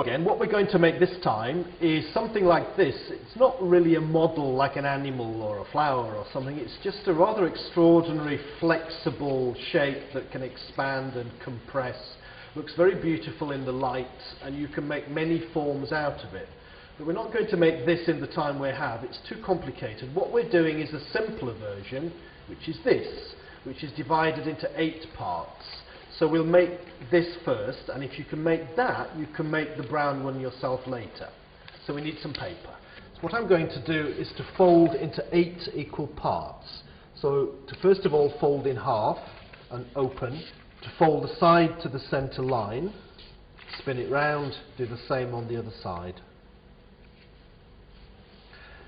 Again, what we're going to make this time is something like this. It's not really a model like an animal or a flower or something. It's just a rather extraordinary, flexible shape that can expand and compress. Looks very beautiful in the light, and you can make many forms out of it. But we're not going to make this in the time we have. It's too complicated. What we're doing is a simpler version, which is this, which is divided into 8 parts. So we'll make this first, and if you can make that, you can make the brown one yourself later. So we need some paper. So what I'm going to do is to fold into 8 equal parts. So to first of all fold in half and open, to fold the side to the centre line, spin it round, do the same on the other side.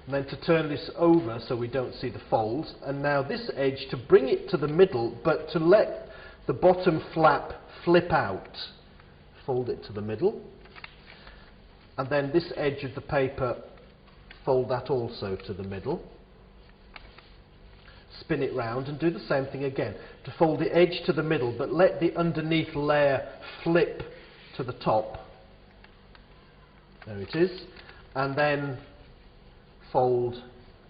And then to turn this over so we don't see the folds, and now this edge to bring it to the middle, but to let the bottom flap flip out. Fold it to the middle, and then this edge of the paper, fold that also to the middle. Spin it round and do the same thing again. To fold the edge to the middle, but let the underneath layer flip to the top. There it is. And then fold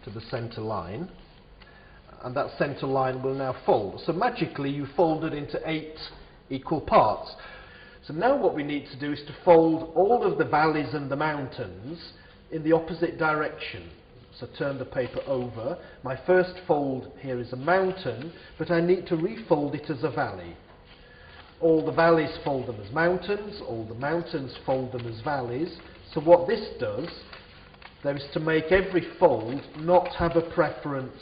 to the centre line. And that centre line will now fold. So magically you folded into 8 equal parts. So now what we need to do is to fold all of the valleys and the mountains in the opposite direction. So turn the paper over. My first fold here is a mountain, but I need to refold it as a valley. All the valleys fold them as mountains, all the mountains fold them as valleys. So what this does, there is to make every fold not have a preference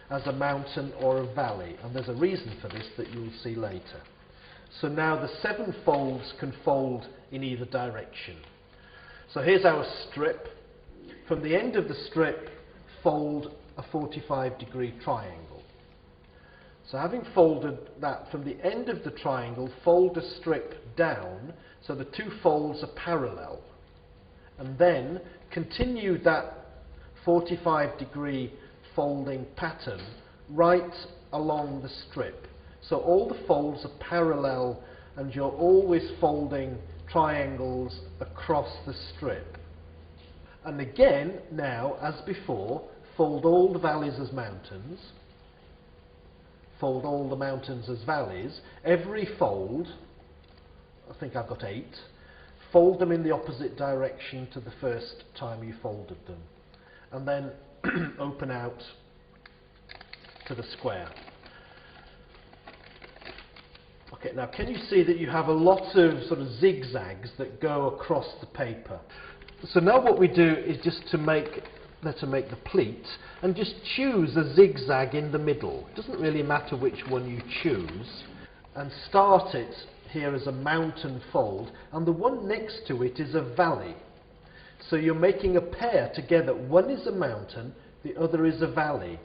as a mountain or a valley, and there's a reason for this that you'll see later. So now the 7 folds can fold in either direction. So here's our strip. From the end of the strip, fold a 45-degree triangle. So having folded that from the end of the triangle, fold a strip down so the 2 folds are parallel, and then continue that 45-degree folding pattern right along the strip. So all the folds are parallel, and you're always folding triangles across the strip. And again, now, as before, fold all the valleys as mountains, fold all the mountains as valleys. Every fold, I think I've got 8, fold them in the opposite direction to the first time you folded them. And then open out to the square. Okay, now can you see that you have a lot of sort of zigzags that go across the paper? So now what we do is just to make the pleat, and just choose a zigzag in the middle. It doesn't really matter which one you choose, and start it here as a mountain fold, and the one next to it is a valley. So you're making a pair together. One is a mountain, the other is a valley.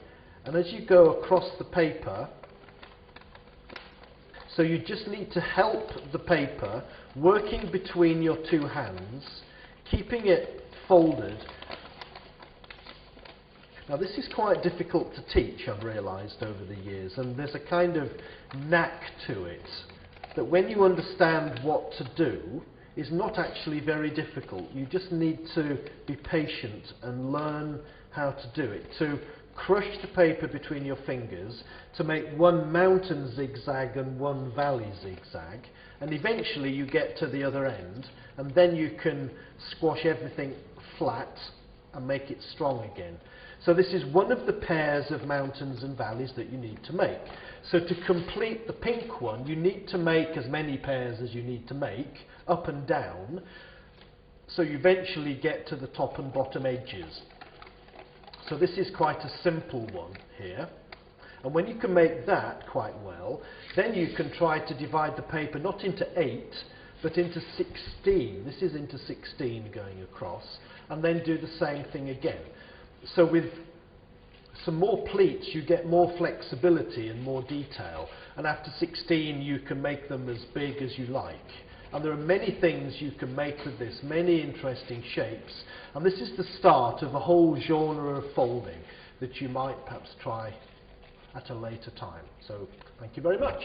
And as you go across the paper, so you just need to help the paper, working between your 2 hands, keeping it folded. Now this is quite difficult to teach, I've realised over the years, and there's a kind of knack to it, that when you understand what to do, is not actually very difficult. You just need to be patient and learn how to do it. To crush the paper between your fingers, to make one mountain zigzag and one valley zigzag, and eventually you get to the other end, and then you can squash everything flat and make it strong again. So this is one of the pairs of mountains and valleys that you need to make. So to complete the pink one, you need to make as many pairs as you need to make, up and down, so you eventually get to the top and bottom edges. So this is quite a simple one here. And when you can make that quite well, then you can try to divide the paper not into 8, but into 16. This is into 16 going across, and then do the same thing again. So with some more pleats you get more flexibility and more detail, and after 16 you can make them as big as you like. And there are many things you can make with this, many interesting shapes, and this is the start of a whole genre of folding that you might perhaps try at a later time. So thank you very much.